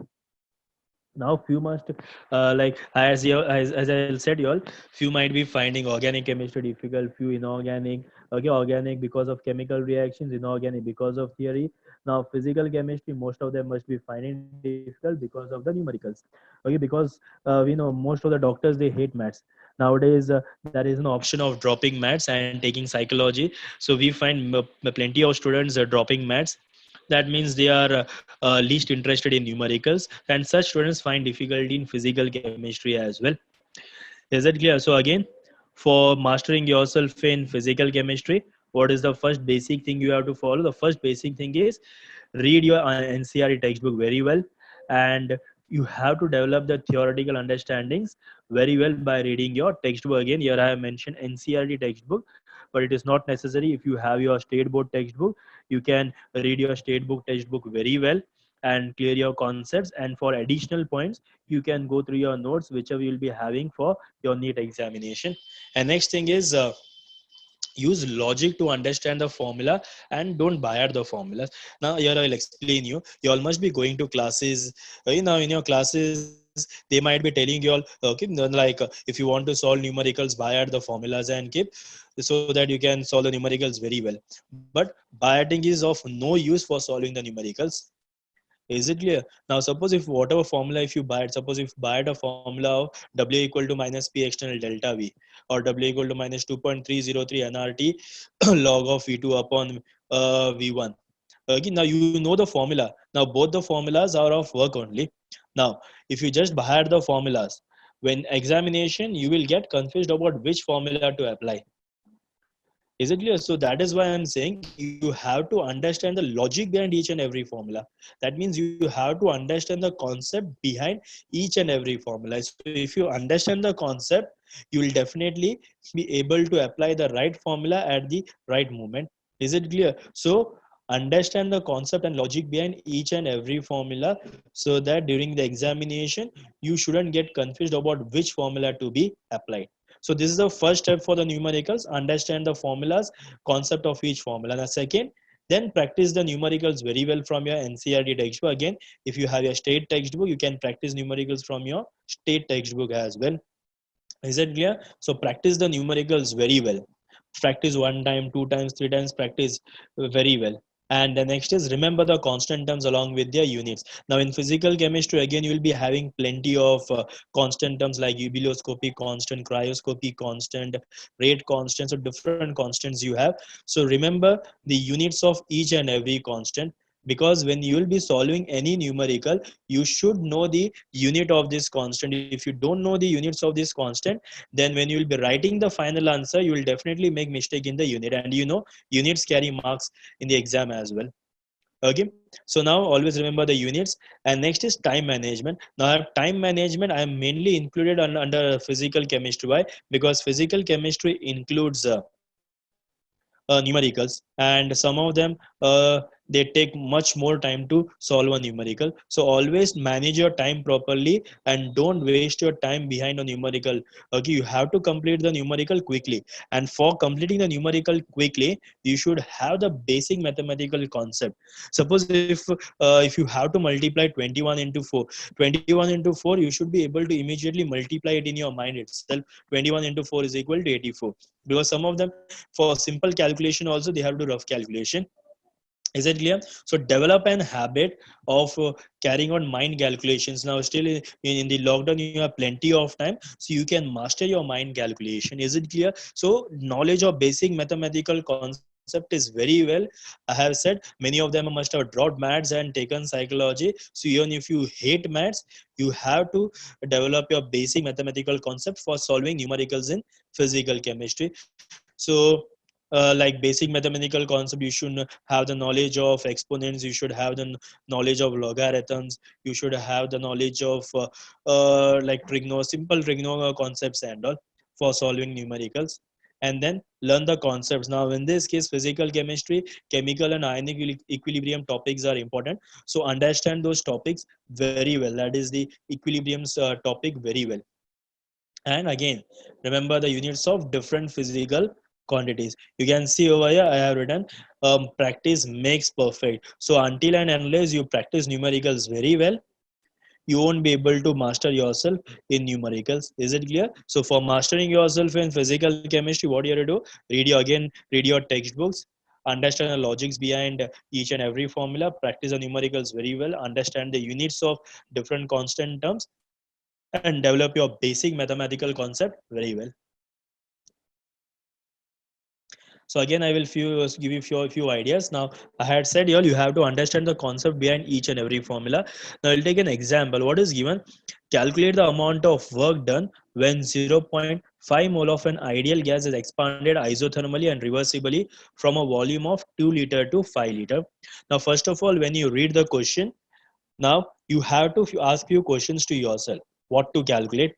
Now few must like as I said you all, few might be finding organic chemistry difficult, few inorganic. Okay, organic because of chemical reactions, inorganic because of theory. Now physical chemistry, most of them must be finding difficult because of the numericals. Okay, because we know most of the doctors, they hate maths nowadays. There is an option of dropping maths and taking psychology. So we find plenty of students dropping maths. That means they are least interested in numericals, and such students find difficulty in physical chemistry as well. Is it clear? So again, for mastering yourself in physical chemistry, what is the first basic thing you have to follow? The first basic thing is read your NCERT textbook very well, and you have to develop the theoretical understandings very well by reading your textbook. Again, here I have mentioned NCERT textbook, but it is not necessary. If you have your state board textbook, you can read your state book textbook very well and clear your concepts. And for additional points, you can go through your notes whichever you'll be having for your NEET examination. And next thing is use logic to understand the formula, and don't buy at the formulas. Now here I'll explain you. You all must be going to classes. In your classes they might be telling you all, okay, then like if you want to solve numericals, buy at the formulas and keep, so that you can solve the numericals very well. But biating is of no use for solving the numericals. Is it clear? Now suppose if whatever formula, if you buy it, suppose if buy a formula of W equal to minus P external delta V, or W equal to minus 2.303 nRT log of V2 upon V1. Okay, now you know the formula. Now both the formulas are of work only. Now if you just by the formulas, when examination you will get confused about which formula to apply. Is it clear? So that is why I'm saying you have to understand the logic behind each and every formula. That means you have to understand the concept behind each and every formula. So if you understand the concept, you will definitely be able to apply the right formula at the right moment. Is it clear? So understand the concept and logic behind each and every formula, so that during the examination you shouldn't get confused about which formula to be applied. So this is the first step for the numericals. Understand the formulas, concept of each formula. And the second, then practice the numericals very well from your NCERT textbook. Again, if you have your state textbook, you can practice numericals from your state textbook as well. Is it clear? So practice the numericals very well. Practice one time, two times, three times, practice very well. And the next is remember the constant terms along with their units. Now in physical chemistry, again, you will be having plenty of constant terms like ubuloscopy constant, cryoscopy constant, rate constant, so different constants you have. So remember the units of each and every constant, because when you will be solving any numerical, you should know the unit of this constant. If you don't know the units of this constant, then when you will be writing the final answer, you will definitely make mistake in the unit, and you know units carry marks in the exam as well. Okay, so now always remember the units. And next is time management. Now time management I am mainly included under physical chemistry. Why? Because physical chemistry includes numericals, and some of them they take much more time to solve a numerical. So always manage your time properly and don't waste your time behind a numerical. Okay, you have to complete the numerical quickly, and for completing the numerical quickly, you should have the basic mathematical concept. Suppose if you have to multiply 21 into 4, 21 into 4, you should be able to immediately multiply it in your mind itself. 21 into 4 is equal to 84, because some of them for simple calculation also they have to do rough calculation. Is it clear? So develop an habit of carrying on mind calculations. Now still in the lockdown you have plenty of time, so you can master your mind calculation. Is it clear? So knowledge of basic mathematical concept is very well. I have said many of them must have dropped maths and taken psychology. So even if you hate maths, you have to develop your basic mathematical concept for solving numericals in physical chemistry. So like basic mathematical concept, you should have the knowledge of exponents, you should have the knowledge of logarithms, you should have the knowledge of like simple trigono concepts and all for solving numericals. And then learn the concepts. Now in this case physical chemistry, chemical and ionic equilibrium topics are important, so understand those topics very well. That is the equilibrium's topic very well. And again, remember the units of different physical quantities. You can see over here I have written practice makes perfect. So until and unless you practice numericals very well, you won't be able to master yourself in numericals. Is it clear? So for mastering yourself in physical chemistry, what you have to do, read your textbooks, understand the logics behind each and every formula, practice the numericals very well, understand the units of different constant terms, and develop your basic mathematical concept very well. So again, I will give you few ideas. Now, I had said here you have to understand the concept behind each and every formula. Now, I'll take an example. What is given? Calculate the amount of work done when 0.5 mole of an ideal gas is expanded isothermally and reversibly from a volume of 2 liter to 5 liter. Now, first of all, when you read the question, now you have to ask few questions to yourself. What to calculate?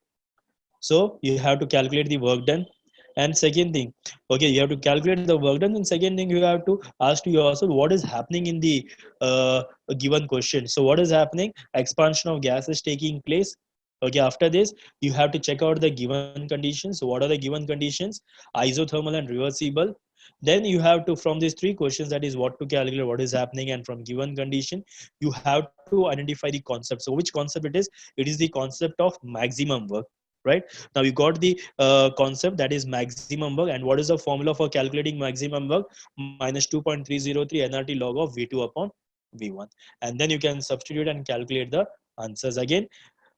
So you have to calculate the work done. And second thing, okay, you have to calculate the work done. And second thing, you have to ask to yourself what is happening in the uh, given question. So what is happening? Expansion of gas is taking place. Okay, after this, you have to check out the given conditions. So what are the given conditions? Isothermal and reversible. Then you have to, from these three questions, that is what to calculate, what is happening, and from given condition, you have to identify the concept. So which concept it is? It is the concept of maximum work, right? Now you got the concept, that is maximum work. And what is the formula for calculating maximum work? Minus 2.303 nRT log of V2 upon V1. And then you can substitute and calculate the answers. Again,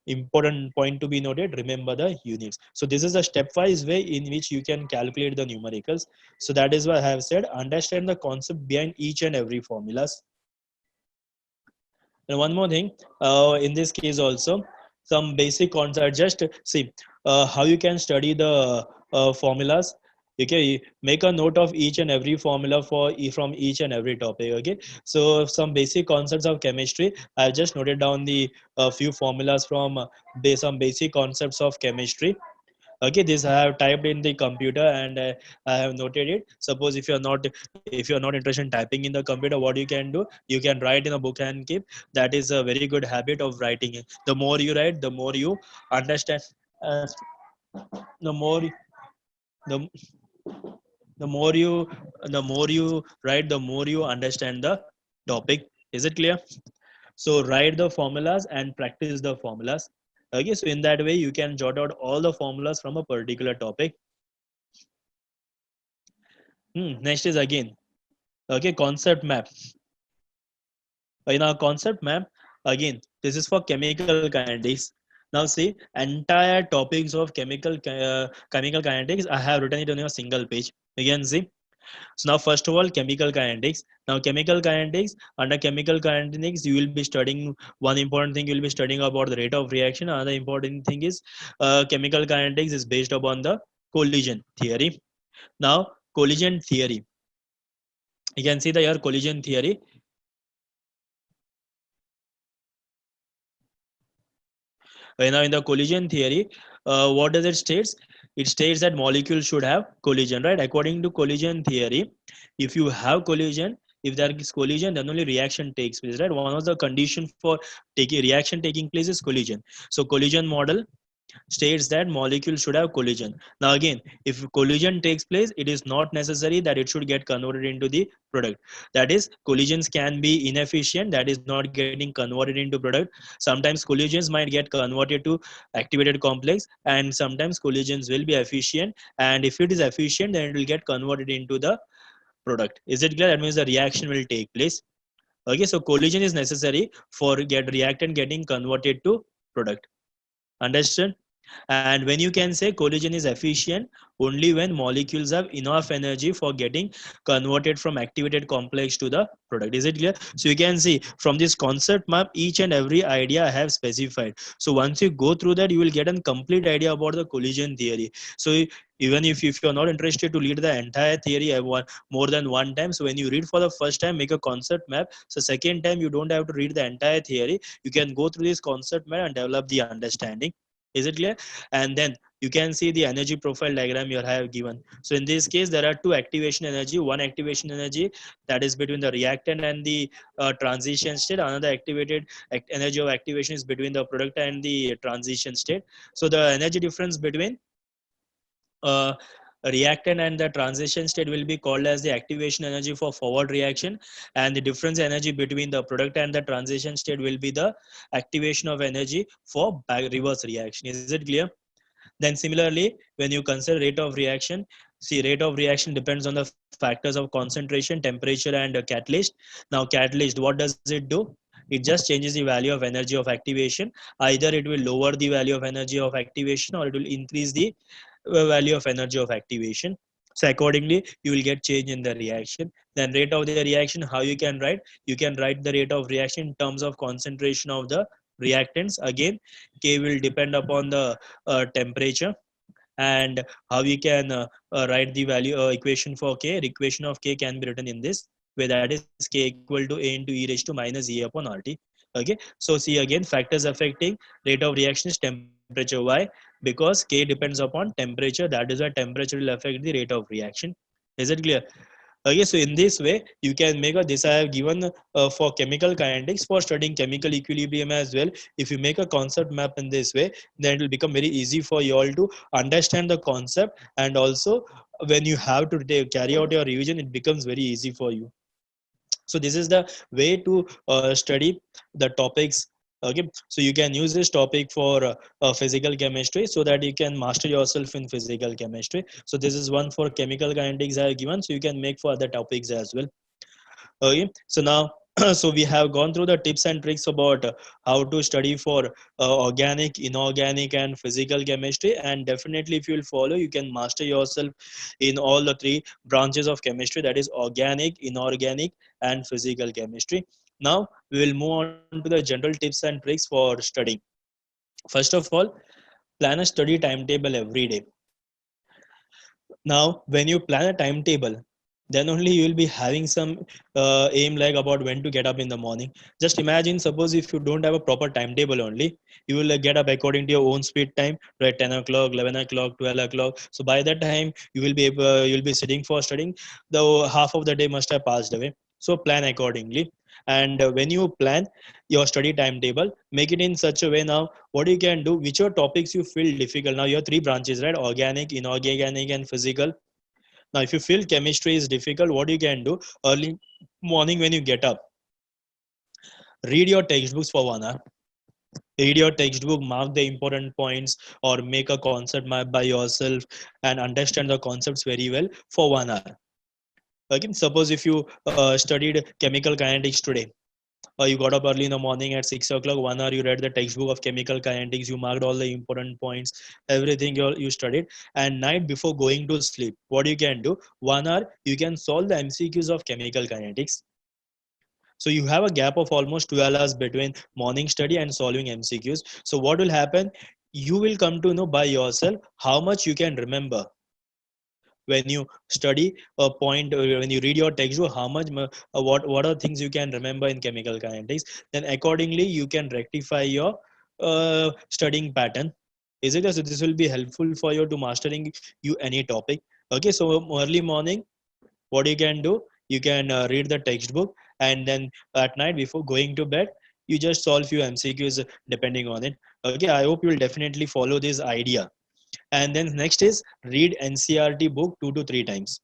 important point to be noted, remember the units. So this is a stepwise way in which you can calculate the numericals. So that is why I have said understand the concept behind each and every formulas. And one more thing, in this case also, some basic concepts. Just see how you can study the formulas. Okay, make a note of each and every formula for from each and every topic. Okay, so some basic concepts of chemistry. I've just noted down the few formulas from some basic concepts of chemistry. Okay, this I have typed in the computer, and I have noted it. Suppose if you're not interested in typing in the computer, what you can do, you can write in a book and keep. That is a very good habit of writing. The more you write, the more you understand. uh, the more the the more you the more you write, the more you understand the topic. Is it clear? So write the formulas and practice the formulas. Okay, so in that way you can jot out all the formulas from a particular topic. Next is again, okay, concept map. In our concept map, again, this is for chemical kinetics. Now see, entire topics of chemical kinetics, I have written it on a single page. You can see. So now, first of all, chemical kinetics. Now, chemical kinetics, under chemical kinetics, you will be studying one important thing. You will be studying about the rate of reaction. Another important thing is chemical kinetics is based upon the collision theory. Now, collision theory. You can see the here collision theory. Now, in the collision theory, what does it states? It states that molecules should have collision, right? According to collision theory, if you have collision, if there is collision, then only reaction takes place, right? One of the condition for taking reaction taking place is collision. So collision model states that molecules should have collision. Now again, if collision takes place, it is not necessary that it should get converted into the product. That is, collisions can be inefficient, that is not getting converted into product. Sometimes collisions might get converted to activated complex, and sometimes collisions will be efficient, and if it is efficient, then it will get converted into the product. Is it clear? That means the reaction will take place. Okay, so collision is necessary for get reactant getting converted to product. Understand? And when you can say collision is efficient, only when molecules have enough energy for getting converted from activated complex to the product. Is it clear? So you can see from this concept map, each and every idea I have specified. So once you go through that, you will get a complete idea about the collision theory. So even if you're not interested to read the entire theory more than one time, so when you read for the first time, make a concept map. So second time, you don't have to read the entire theory. You can go through this concept map and develop the understanding. Is it clear? And then you can see the energy profile diagram you have given. So in this case, there are two activation energy. One activation energy that is between the reactant and the transition state. Another activated energy of activation is between the product and the transition state. So the energy difference between uh, reactant and the transition state will be called as the activation energy for forward reaction, and the difference energy between the product and the transition state will be the activation of energy for back reverse reaction. Is it clear? Then similarly, when you consider rate of reaction, see, rate of reaction depends on the factors of concentration, temperature, and catalyst. Now catalyst, what does it do? It just changes the value of energy of activation. Either it will lower the value of energy of activation, or it will increase the value of energy of activation. So accordingly, you will get change in the reaction. Then rate of the reaction, how you can write? You can write the rate of reaction in terms of concentration of the reactants. Again, K will depend upon the temperature. And how we can write the value equation for K? Equation of K can be written in this way, that is K equal to A into E raised to minus E upon RT. Okay, so see again, factors affecting rate of reaction is temperature. Why? Because K depends upon temperature. That is why temperature will affect the rate of reaction. Is it clear? Okay, so in this way, you can make a, this I have given for chemical kinetics for studying chemical equilibrium as well. If you make a concept map in this way, then it will become very easy for you all to understand the concept, and also when you have to carry out your revision, it becomes very easy for you. So this is the way to study the topics. Okay, so you can use this topic for physical chemistry, so that you can master yourself in physical chemistry. So this is one for chemical kinetics I have given, so you can make for other topics as well. Okay, so now so we have gone through the tips and tricks about how to study for organic, inorganic, and physical chemistry. And definitely, if you will follow, you can master yourself in all the three branches of chemistry, that is organic, inorganic, and physical chemistry. Now we will move on to the general tips and tricks for studying. First of all, plan a study timetable every day. Now when you plan a timetable, then only you will be having some aim, like about when to get up in the morning. Just imagine, suppose if you don't have a proper timetable, only you will get up according to your own speed time, right? 10 o'clock, 11 o'clock, 12 o'clock. So by that time you will be able, you'll be sitting for studying, the half of the day must have passed away. So plan accordingly. And when you plan your study timetable, make it in such a way. Now what you can do, which are topics you feel difficult. Now you have three branches, right? Organic, inorganic, and physical. Now if you feel chemistry is difficult, what you can do, early morning when you get up, read your textbooks for 1 hour. Read your textbook, mark the important points, or make a concept map by yourself and understand the concepts very well for 1 hour. Okay, suppose if you studied chemical kinetics today, you got up early in the morning at 6 o'clock, 1 hour you read the textbook of chemical kinetics, you marked all the important points, everything you studied, and night before going to sleep, what you can do, 1 hour you can solve the MCQs of chemical kinetics. So you have a gap of almost 12 hours between morning study and solving MCQs. So what will happen? You will come to know by yourself how much you can remember when you study a point, when you read your textbook, how much what are things you can remember in chemical kinetics. Then accordingly you can rectify your studying pattern. Is it? So this will be helpful for you to mastering you any topic. Okay, so early morning, what you can do, you can read the textbook, and then at night before going to bed, you just solve few MCQs depending on it. Okay, I hope you will definitely follow this idea. And then next is read NCRT book 2 to 3 times.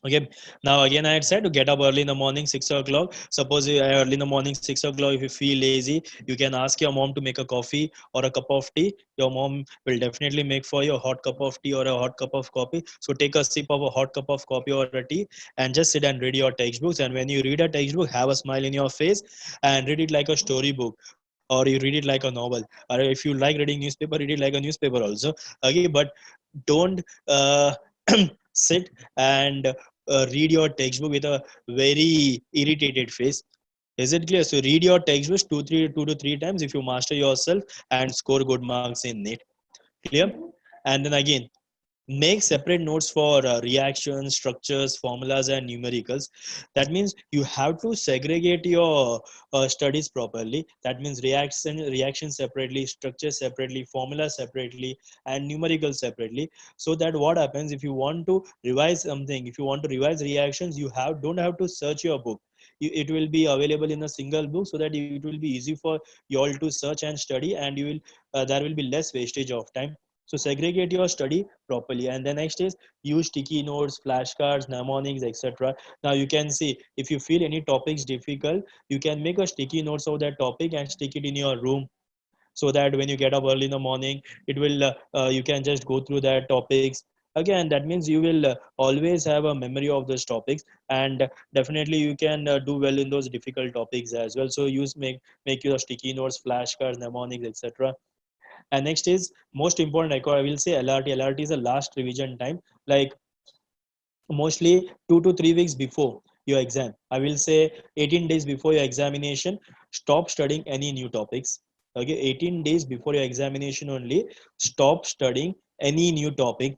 Okay, now again I had said to get up early in the morning, 6 o'clock. Suppose early in the morning, 6 o'clock, if you feel lazy, you can ask your mom to make a coffee or a cup of tea. Your mom will definitely make for you a hot cup of tea or a hot cup of coffee. So take a sip of a hot cup of coffee or a tea and just sit and read your textbooks. And when you read a textbook, have a smile in your face and read it like a storybook, or you read it like a novel. Or if you like reading newspaper, read it like a newspaper also. Okay, but don't sit and read your textbook with a very irritated face. Is it clear? So read your textbooks 2 to 3 times if you master yourself and score good marks in it. Clear? And then again, make separate notes for reactions, structures, formulas, and numericals. That means you have to segregate your studies properly. That means reaction separately, structure separately, formula separately, and numerical separately. So that what happens, if you want to revise something, if you want to revise reactions, you have don't have to search your book. It will be available in a single book, so that it will be easy for you all to search and study, and you will there will be less wastage of time. So segregate your study properly. And the next is use sticky notes, flashcards, mnemonics, etc. Now you can see, if you feel any topics difficult, you can make a sticky notes of that topic and stick it in your room, so that when you get up early in the morning, it will you can just go through that topics again. That means you will always have a memory of those topics, and definitely you can do well in those difficult topics as well. So use make your sticky notes, flashcards, mnemonics, etc. And next is most important record, I will say LRT. LRT is the last revision time, like mostly 2 to 3 weeks before your exam. I will say 18 days before your examination, stop studying any new topics. Okay, 18 days before your examination only, stop studying any new topic.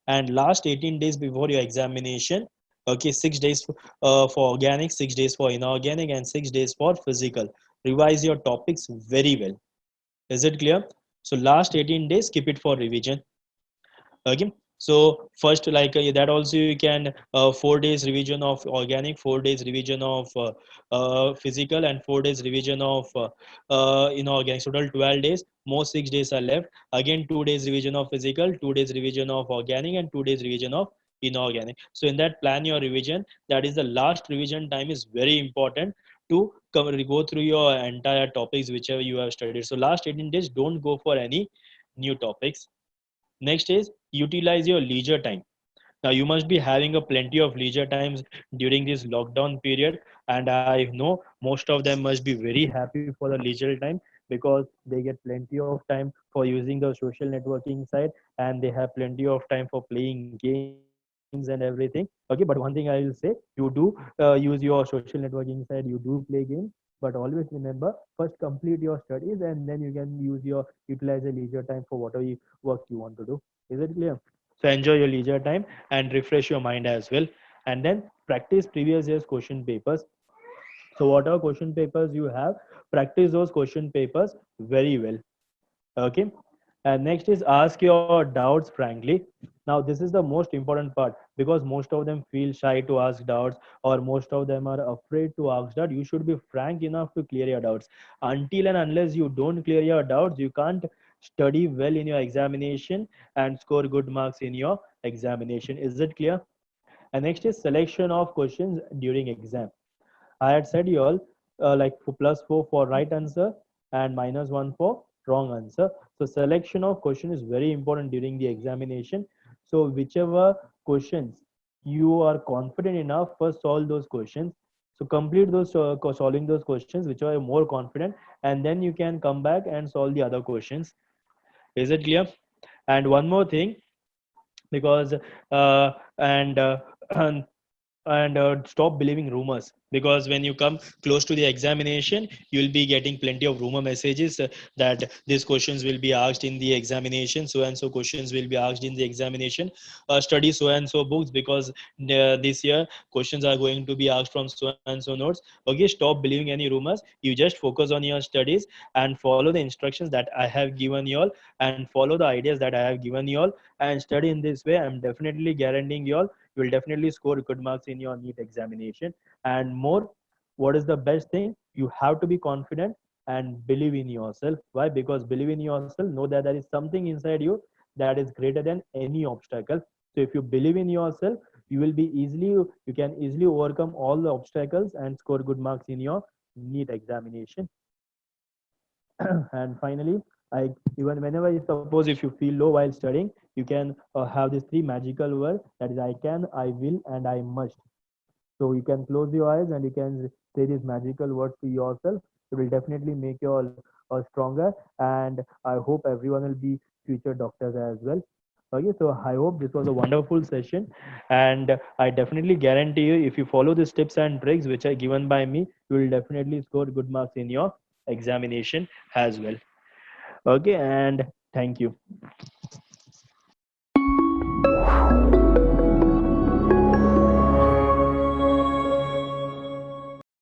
And last 18 days before your examination, okay, 6 days for organic, 6 days for inorganic, and 6 days for physical. Revise your topics very well. Is it clear? So last 18 days, keep it for revision. Okay. So first, like that also you can 4 days revision of organic, 4 days revision of physical, and 4 days revision of inorganic. So total 12 days. More 6 days are left. Again, 2 days revision of physical, 2 days revision of organic, and 2 days revision of inorganic. So in that, plan your revision. That is the last revision time is very important to go through your entire topics whichever you have studied. So last 18 days, don't go for any new topics. Next is utilize your leisure time. Now you must be having a plenty of leisure times during this lockdown period, and I know most of them must be very happy for the leisure time, because they get plenty of time for using the social networking site, and they have plenty of time for playing games and everything. Okay, but one thing I will say, you do use your social networking site, you do play games, but always remember, first complete your studies, and then you can utilize the leisure time for whatever work you want to do. Is it clear? So enjoy your leisure time and refresh your mind as well. And then practice previous year's question papers. So whatever question papers you have, practice those question papers very well. Okay. And next is ask your doubts frankly. Now this is the most important part, because most of them feel shy to ask doubts, or most of them are afraid to ask that. You should be frank enough to clear your doubts. Until and unless you don't clear your doubts, you can't study well in your examination and score good marks in your examination. Is it clear? And next is selection of questions during exam. I had said you all, like for +4 for right answer and -1 for wrong answer. So selection of question is very important during the examination. So whichever questions you are confident enough, first solve those questions. So complete those solving those questions which are more confident, and then you can come back and solve the other questions. Is it clear? And one more thing, because uh, and and stop believing rumors, because when you come close to the examination you'll be getting plenty of rumor messages, that these questions will be asked in the examination, so and so questions will be asked in the examination, study so and so books, because this year questions are going to be asked from so and so notes. Okay, stop believing any rumors, you just focus on your studies and follow the instructions that I have given you all, and follow the ideas that I have given you all, and study in this way. I'm definitely guaranteeing you all, you will definitely score good marks in your NEET examination. And more, what is the best thing? You have to be confident and believe in yourself. Why? Because believe in yourself, know that there is something inside you that is greater than any obstacle. So if you believe in yourself, you will be easily, you can easily overcome all the obstacles and score good marks in your NEET examination. And finally, I, even whenever you suppose if you feel low while studying, you can have these three magical words, that is I can, I will, and I must. So you can close your eyes and you can say these magical words to yourself. It will definitely make you all stronger, and I hope everyone will be future doctors as well. Okay, so I hope this was a wonderful session, and I definitely guarantee you, if you follow these tips and tricks which are given by me, you will definitely score good marks in your examination as well. Okay, and thank you.